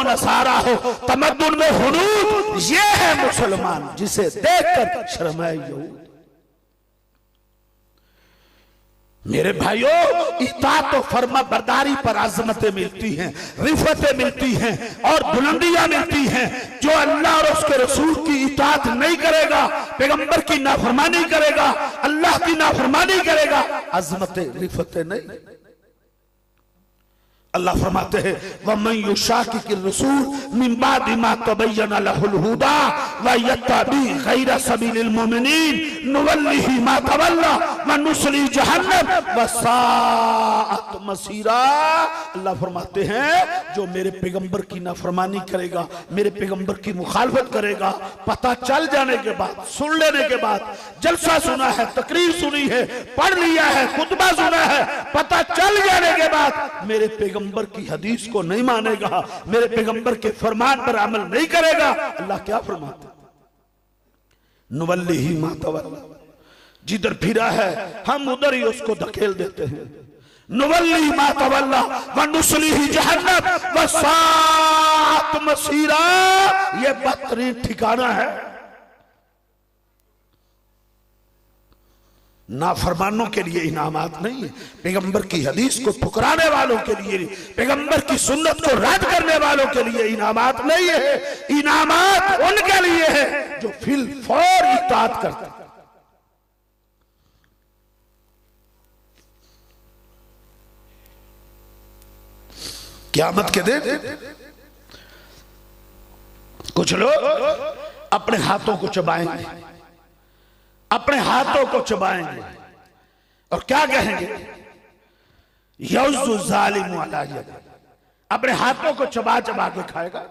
नसारा हो, तमद्दुन में हुनूद, ये है मुसलमान जिसे देखकर शर्माए यहूद। मेरे भाइयों, इताअत और फर्मा बरदारी पर आज़मतें मिलती हैं, रिफतें मिलती हैं और बुलंदियां मिलती हैं। जो अल्लाह और उसके रसूल की इताअत नहीं करेगा, पैगंबर की नाफरमानी करेगा, अल्लाह की नाफरमानी करेगा, अज़मतें रिफतें नहीं। अल्लाह फरमाते हैं वमन युशाकिकिर रसूल मिन बादि मा तबय्यना लहुल हुदा व यत्तबि गैरा सबीलिल मुमिनीन नुवल्लिहि मा तवल्ला व नुस्ली जहन्नम व साअत मसीरा। अल्लाह फरमाते हैं जो मेरे पैगंबर की नाफरमानी करेगा, मेरे पैगंबर की मुखालफत करेगा, पता चल जाने के बाद, सुन लेने के बाद, जलसा सुना है, तकरीर सुनी है, पढ़ लिया है, खुतबा सुना है, पता चल जाने के बाद मेरे पैगंबर की हदीस को नहीं मानेगा, मेरे पैगंबर के फरमान पर अमल नहीं करेगा, अल्लाह क्या फरमाता, नुवल्लिही मा तवल्ला, जिधर फिरा है हम उधर ही उसको धकेल देते हैं। नुवल्लिही मा तवल्ला व नुस्लिही जहन्नम व साअत मसीरा, ये बदतरीन ठिकाना है। नाफरमानों के लिए इनामात नहीं है, पैगंबर की हदीस को ठुकराने वालों के लिए, पैगंबर की सुन्नत को रद्द करने वालों के लिए इनामात नहीं है। इनामात उनके लिए है जो फिल फौर इताअत करते हैं। क़यामत के दिन कुछ लोग अपने हाथों को चबाएंगे, अपने हाथों को चबाएंगे और क्या कहेंगे, यउज़ु ज़ालिमु अला यदी, अपने हाथों को चबा चबा के खाएगा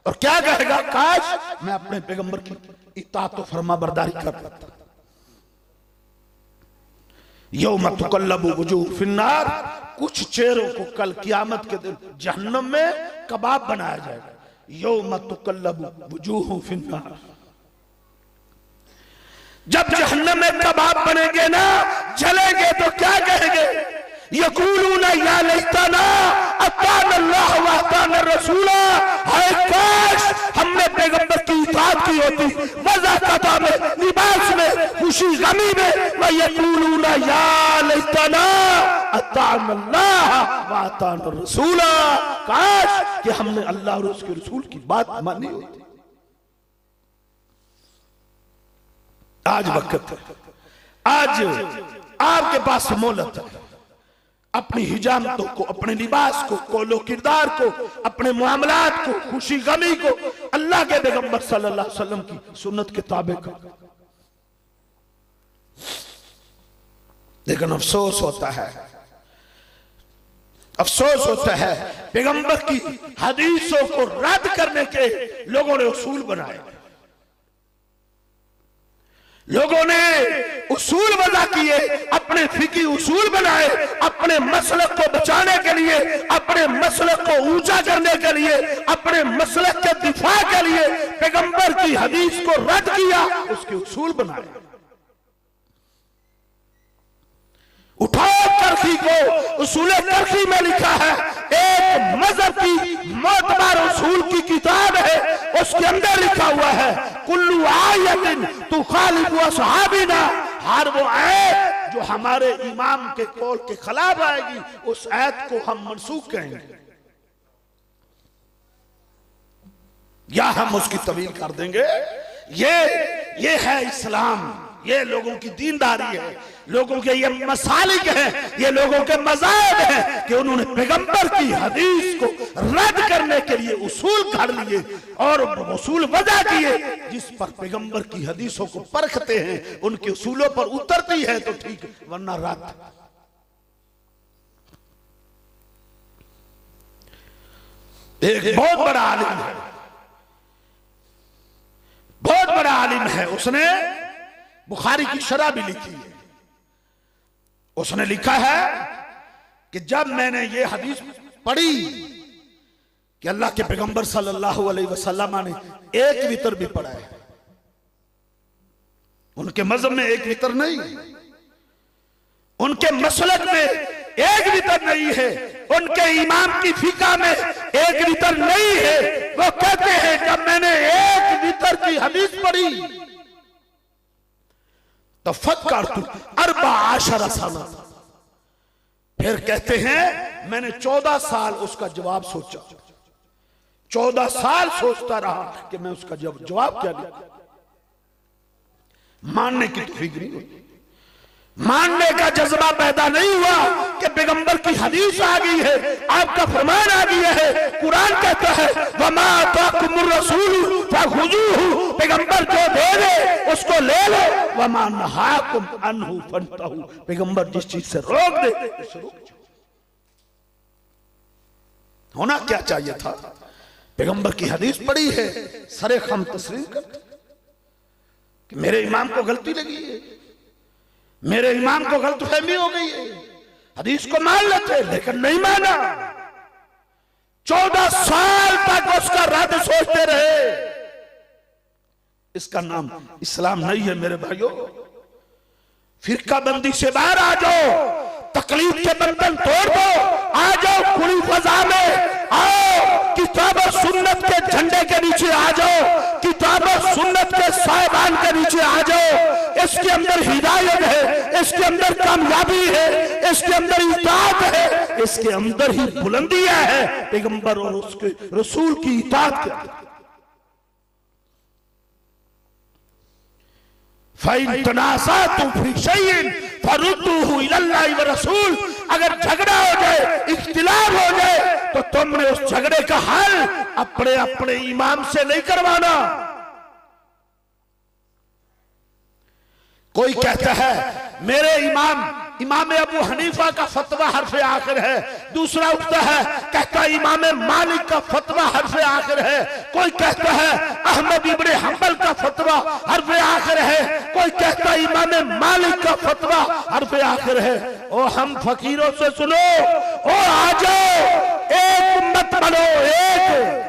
और क्या कहेगा, काश मैं अपने पैगंबर की इताअत और फर्मा बरदारी कर पाता। यौम तुकल्लबु वुजूह फिन्नार, कुछ चेहरों को कल क़यामत के दिन जहन्नम में कबाब बनाया जाएगा। यौम तुकल्लबु वुजूह फिन्नार, जब जहन्नम में कबाब बनेंगे ना, जलेंगे तो क्या कहेंगे, यक़ूलूना या लैतना अताना अल्लाह व अताना रसूला, हाय काश हमने पैगंबर की इताअत की होती, वज़ाक़ता में, लिबास में, खुशी गमी में, व यक़ूलूना या लैतना अताना अल्लाह व अताना रसूला, काश कि हमने अल्लाह और उसके रसूल की बात मानी होती। आज वक्त है, आज आपके पास मोहलत है, अपनी हिजामतों को, अपने लिबास को, कोलो किरदार को, अपने मामलात को, खुशी गमी को अल्लाह के पैगंबर सल्लल्लाहु अलैहि वसल्लम की सुन्नत के ताबे को। लेकिन अफसोस होता है, अफसोस होता है, पैगंबर की हदीसों को रद्द करने के लोगों ने उसूल बनाए, लोगों ने उसूल वज़ा किए, अपने फिकी उसूल बनाए, अपने मसलक को बचाने के लिए, अपने मसलक को ऊंचा करने के लिए, अपने मसलक के दिफा के लिए पैगंबर की हदीस को रद्द किया, उसके उसूल बनाए। उठाओ करखी को, उसूल करखी में लिखा है, एक मजहब की मोतबर उसूल की किताब है, उसके अंदर लिखा हुआ है, कुल्लु आयतिन तुखालिफु असहाबिना, हर वो आयत जो हमारे इमाम के कौल के खिलाफ आएगी, उस आयत को हम मनसूख कहेंगे या हम उसकी तवील कर देंगे। ये है इस्लाम, ये लोगों की दीनदारी है, लोगों के ये मसालिक है, ये लोगों के मज़ाहिब है कि उन्होंने पैगंबर की हदीस को रद्द करने के लिए उसूल घड़ लिए और उसूल वज़ा किए, जिस पर पैगंबर की हदीसों को परखते हैं, उनके उसूलों पर उतरती है तो ठीक, वरना रद्द। एक बहुत बड़ा आलिम है, बहुत बड़ा आलिम है, उसने बुखारी की शरह भी लिखी है। उसने लिखा है कि जब मैंने ये हदीस पढ़ी कि अल्लाह के पैगंबर सल्लल्लाहु अलैहि वसल्लम ने एक वितर भी पढ़ा है, उनके मज़हब में एक वितर नहीं, उनके मसलक में एक वितर नहीं है, उनके इमाम की फिका में एक वितर नहीं है। वो कहते हैं जब मैंने एक वितर की हदीस पढ़ी तो फक्करतु अरबा आशरा सना, फिर कहते हैं मैंने 14 साल उसका जवाब सोचा, 14 साल सोचता रहा कि मैं उसका जवाब क्या दूं। मानने की तौफीक नहीं हुई, मानने का जज्बा पैदा नहीं हुआ कि पैगंबर की हदीस आ गई है, आपका फरमान आ गया है। कुरान कहता है वमा ताकुमुर रसूल फखुजूहु, पैगंबर जो दे दे उसको ले लो, वमा नहाकुम अन्हु फंतहु, पैगंबर जिस चीज से रोक दे उससे रुक जाओ। होना क्या चाहिए था, पैगंबर की हदीस पढ़ी है, सरे खम तस्लीम करते कि मेरे इमाम को गलती लगी है, मेरे इमाम को गलतफहमी हो गई है, हदीस को मान लेते, लेकिन नहीं माना। 14 साल तक उसका रद्द सोचते रहे। इसका नाम इस्लाम नहीं है मेरे भाइयों। फिरका बंदी से बाहर आ जाओ, तकलीफ के बंधन तोड़ दो, आ जाओ खुली फजा में, आओ किताब और सुन्नत के झंडे के नीचे आ जाओ, किताब और सुन्नत के साहिबान के नीचे आ जाओ। इसके अंदर हिदायत है, इसके अंदर कामयाबी है, इसके अंदर इताअत है, इसके अंदर ही बुलंदियां है पैगंबर और उसके रसूल की इताअत के। फ़इन तनाज़अतुम फ़ी शैइन फरुद्दूहु इलल्लाहि व रसूल, अगर झगड़ा हो जाए, इख्तिलाफ हो जाए, तो तुमने उस झगड़े का हल अपने अपने इमाम से नहीं करवाना। कोई कहता है मेरे इमाम अबू हनीफा का फतवा हर्फ़े आखिर है, दूसरा उठता है कहता है इमाम मालिक का फतवा हर्फ़े आखिर है, कोई कहता है अहमद इब्ने हंबल का फतवा हर्फ़े आखिर है, कोई कहता है इमाम मालिक का फतवा हर्फ़े आखिर है। ओ हम फकीरों से सुनो, ओ आ जाओ, एक उम्मत बनो, एक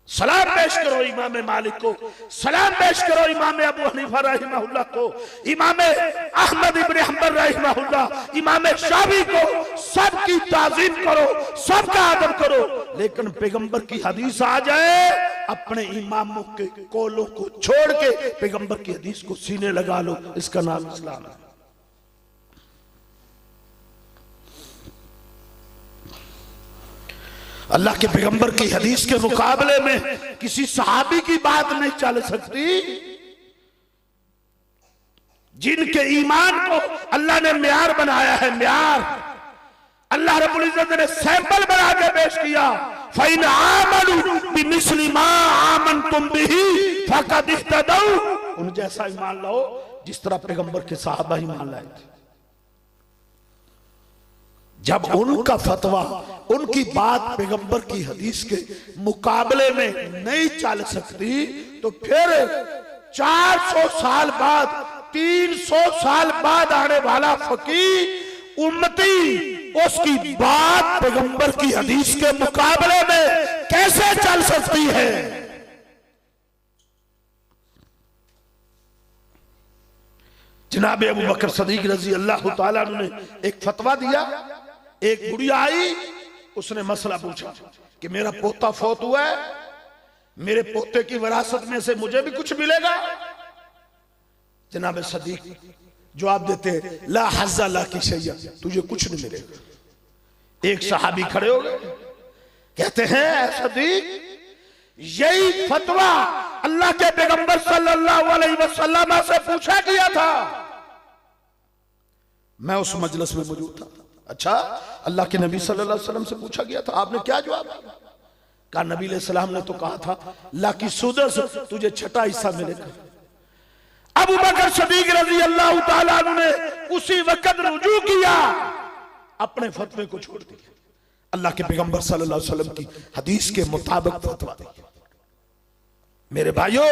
सलाम पेश करो इमाम मालिक को, सलाम पेश करो इमाम अबू हनीफा रहमहुल्लाह को, इमाम अहमद इब्ने हंबल रहमहुल्लाह, इमाम शाफी को, सबकी ताज़ीम करो, सबका आदर करो। लेकिन पैगंबर की हदीस आ जाए, अपने इमामों के कौलों को छोड़ के पैगंबर की हदीस को सीने लगा लो, इसका नाम इस्लाम है। अल्लाह के पैगंबर की हदीस के मुकाबले में किसी सहाबी की बात नहीं चल सकती। जिनके ईमान को अल्लाह ने म्यार बनाया है, म्यार अल्लाह रब्बुल इज्जत ने सैंपल बना के पेश किया। फ़इन आमनू बिमिस्लि मा आमनतुम बिही फ़क़द इह्तदौ, उन जैसा ईमान लाओ जिस तरह पैगंबर के सहाबा ईमान लाए थे। जब उनका फतवा, उनकी बात पैगंबर की हदीस के मुकाबले में नहीं चल सकती, तो फिर 400 साल बाद, 300 साल बाद आने वाला फकीह उम्मती उसकी बात पैगंबर की हदीस के मुकाबले में कैसे चल सकती है। जनाब अबू बकर सदीक रजी अल्लाह तआला ने एक फतवा दिया। एक बुढ़िया आई, उसने मसला पूछा कि मेरा पोता फौत हुआ है, मेरे पोते की विरासत में से मुझे भी कुछ मिलेगा। जनाब सदीक जवाब देते ला हज़्ज़ा ला की शैया, तुझे कुछ नहीं मिलेगा। एक सहाबी खड़े हो गए, कहते हैं सदीक यही फतवा अल्लाह के पैगंबर सल्लल्लाहु अलैहि वसल्लम से पूछा गया था। मैं उस मजलिस में मौजूद था। अच्छा, अल्लाह के नबी सल्लल्लाहु अलैहि वसल्लम से पूछा गया था, आपने क्या जवाब दिया? कहा नबी अलैहिस्सलाम ने तो कहा था ला की सूद से तुझे छठा हिस्सा मिलेगा। अबू बकर सिद्दीक रज़ी अल्लाह तआला अन्हु ने उसी वक्त रुजू किया, अपने फतवे को छोड़ दिया, अल्लाह के पैगंबर सल्लल्लाहु अलैहि वसल्लम की हदीस के मुताबिक फतवा दिया। मेरे भाइयों,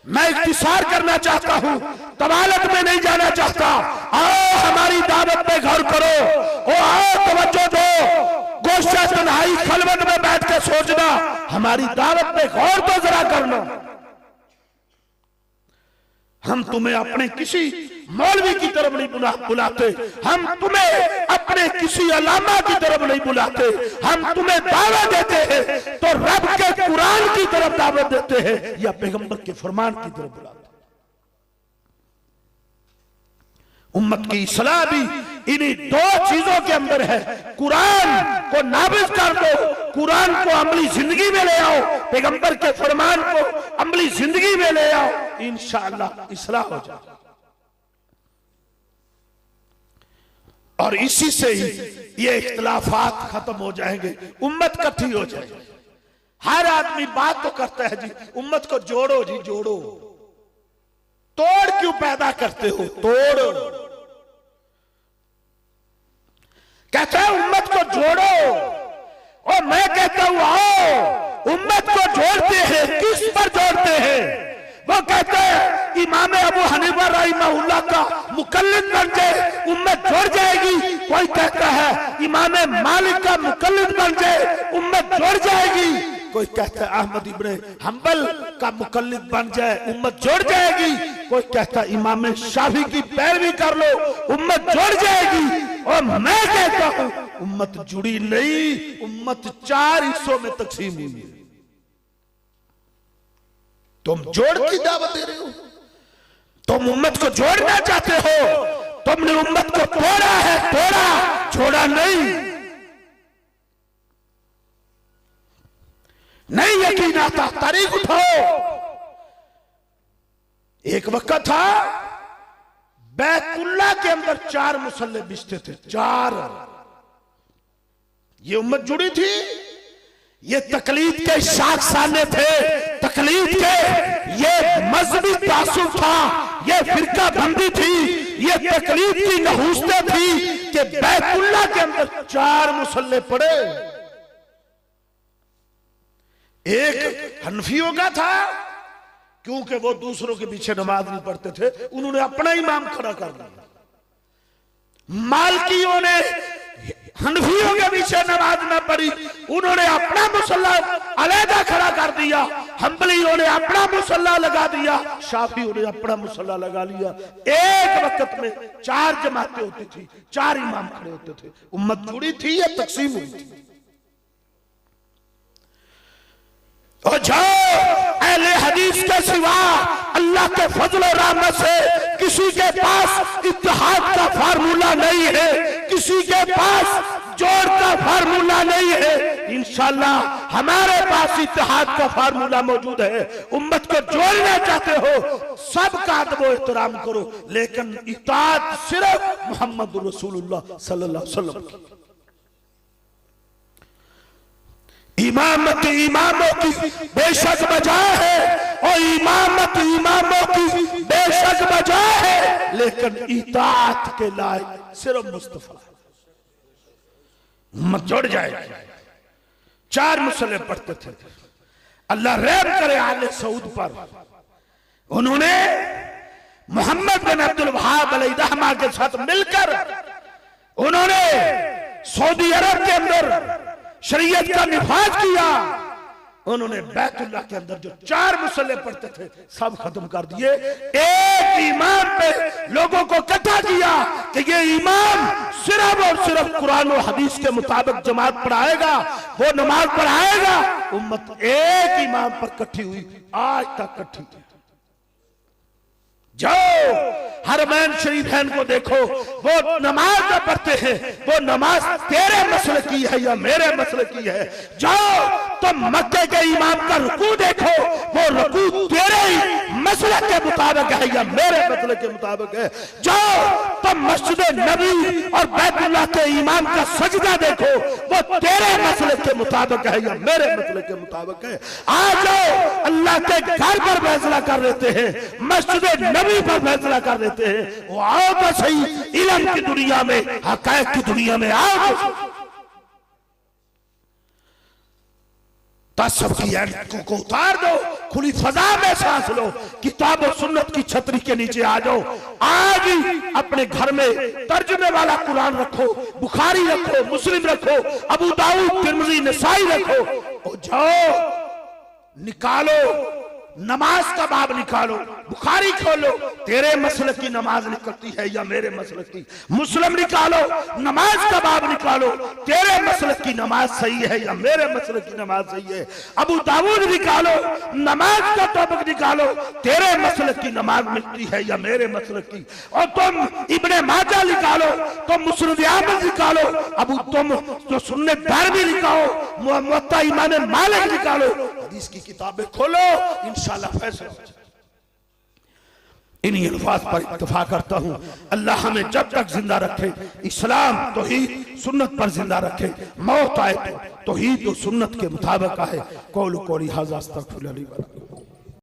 मैं इख्तिसार करना चाहता हूं, तवालत में नहीं जाना चाहता। आओ हमारी दावत पे गौर करो, ओ आओ तवज्जो दो, गोशा तन्हाई खलवत में बैठ के सोचना, हमारी दावत पे गौर तो जरा करना। हम तुम्हें अपने किसी मौलवी की तरफ नहीं बुलाते, हम तुम्हें अपने किसी अलामा की तरफ नहीं बुलाते, हम तुम्हें दावत देते हैं तो रब के कुरान की तरफ दावत देते हैं या पैगंबर के फरमान की तरफ बुलाते। उम्मत की इस्लाह भी इन्हीं दो चीजों के अंदर है। कुरान को नाफिज कर दो, कुरान को अमली जिंदगी में ले आओ, पैगंबर के फरमान को अमली जिंदगी में ले आओ, इंशाअल्लाह इस्लाह हो जाए। और इसी से ही ये इख्तिलाफात खत्म हो जाएंगे, उम्मत इकट्ठी हो जाएगी। हर आदमी बात तो करता है जी उम्मत को जोड़ो जी जोड़ो, तोड़ क्यों पैदा करते हो? तोड़ कहते हैं उम्मत को जोड़ो, और मैं कहता हूं आओ उम्मत को जोड़ते हैं। किस पर जोड़ते हैं? वो कहते हैं इमाम अबू हनीफा रहमहुल्लाह का मुकल्लिद बन जाए उम्मत जोड़ जाएगी। कोई कहता है इमाम मालिक का मुकल्लिद बन जाए उम्मत जोड़ जाएगी। कोई कहता है अहमद इब्ने हंबल का मुकल्लिद बन जाए उम्मत जोड़ जाएगी। कोई कहता है इमाम शाफी की पैरवी कर लो उम्मत जोड़ जाएगी। और मैं कहता हूं उम्मत जुड़ी नहीं, उम्मत 4 हिस्सों में तकसीम हुई है। तुम जोड़ की दावत दे रहे हो, तुम उम्मत को जोड़ना चाहते हो, तुमने उम्मत को तोड़ा है, तोड़ा छोड़ा नहीं यकीन आता तारीख उठाओ। एक वक्त था बैतुल्लाह के अंदर 4 मुसल्ले बिछते थे, 4। ये उम्मत जुड़ी थी, ये तकलीद के शाखसाने थे, तकलीद के ये मजहबी तासुब था, ये फिरका बंदी थी, ये तकलीद की नहूसतें थी कि बैतुल्लाह के अंदर 4 मुसल्ले पड़े। एक हनफियों का था क्योंकि वो दूसरों के पीछे नमाज नहीं पढ़ते थे, उन्होंने अपना इमाम खड़ा कर दिया। मालिकियों ने हनफियों के पीछे नमाज न पढ़ी, उन्होंने अपना मुसल्ला अलहदा खड़ा कर दिया। हंबलियों ने अपना मुसल्ला लगा दिया, शाफियों ने अपना मुसल्ला लगा लिया। एक वक्त में 4 जमातें होती थी, 4 इमाम खड़े होते थे। उम्मत जुड़ी थी या तकसीम हुई थी? और जाओ अहले हदीस के सिवा अल्लाह के फजल और रहमत से किसी के पास इत्तेहाद का फार्मूला नहीं है, किसी के पास जोड़ का फार्मूला नहीं है। इंशाअल्लाह हमारे पास इत्तेहाद का फार्मूला मौजूद है। उम्मत को जोड़ना चाहते हो, सबका अदब व एहतराम करो, लेकिन इताअत सिर्फ मोहम्मद रसूलुल्लाह सल्लल्लाहु अलैहि वसल्लम की। इमामत इमामों की बेशक बजाय है, और इमामत इमामों की बेशक बजाय है, लेकिन इताअत के लायक सिर्फ मुस्तफा। उम्मत जुड़ जाए। 4 मुसल्ले पढ़ते थे। अल्लाह रहम करे आले सऊद पर। उन्होंने मोहम्मद बिन अब्दुल वहाब अलैहि रहमा के साथ मिलकर उन्होंने सऊदी अरब के अंदर शरीयत का निफाज किया। उन्होंने बैतुल्लाह के अंदर जो 4 मुसल्ले पढ़ते थे सब खत्म कर दिए। एक इमाम पे लोगों को इकट्ठा किया कि ये इमाम सिर्फ और सिर्फ कुरान और हदीस के मुताबिक जमात पढ़ाएगा, वो नमाज पढ़ाएगा। उम्मत एक इमाम पर इकट्ठी हुई, आज तक इकट्ठी। जाओ हरमैन शरीफैन को देखो, वो नमाज न पढ़ते हैं, वो नमाज तेरे मसले की है या मेरे मसले की है। जाओ तुम मक्के के इमाम का रुकू देखो, वो रुकू तेरे ही मसले के मुताबिक है या मेरे मसले के मुताबिक है। जाओ तुम मस्जिद नबी और बैतुल्लाह के इमाम का सजदा देखो, वो तेरे मसले के मुताबिक है या मेरे मसले के मुताबिक है। आ जाओ अल्लाह के घर पर फैसला कर लेते हैं, मस्जिद नबी पर फैसला कर देते हैं। वो आओ तो सही, इल्म की दुनिया में, हक़ाइक़ की दुनिया में आओ तो। तसव्वुफ की ऐनकों को उतार दो, खुली फजा में सांस लो, किताब और सुन्नत की छतरी के नीचे आ जाओ। आज ही अपने घर में तर्जुमे वाला कुरान रखो, बुखारी रखो, मुस्लिम रखो, अबू दाऊद, तिरमिज़ी, नसाई रखो, और जाओ निकालो नमाज का बाब निकालो, बुखारी खोलो, तेरे मसलक की नमाज निकलती है या मेरे मसलक की। मुस्लिम निकालो, नमाज का बाब निकालो, तेरे मसलक की नमाज सही है या मेरे मसलक की नमाज सही है। अबू दाऊद निकालो, नमाज का टॉपिक निकालो, तेरे मसलक की नमाज मिलती है या मेरे मसलक की। और तुम इब्ने माजा निकालो, तुम मुस्नद अहमद निकालो, अबू तुम तो सुन्नत दारमी निकालो, मुवत्ता इमाम मालिक निकालो, हदीस की किताबें खोलो, इंशाअल्लाह फैसला हो जाए। इन्हीं अल्फाज पर इत्तफा करता हूँ, अल्लाह हमें जब तक जिंदा रखे इस्लाम तौहीद सुन्नत पर जिंदा रखे, मौत आए तो तौहीद और सुन्नत के मुताबिक आए। कौल कौली हाज़ा अस्तगफिरुल्लाह ली व लकुम।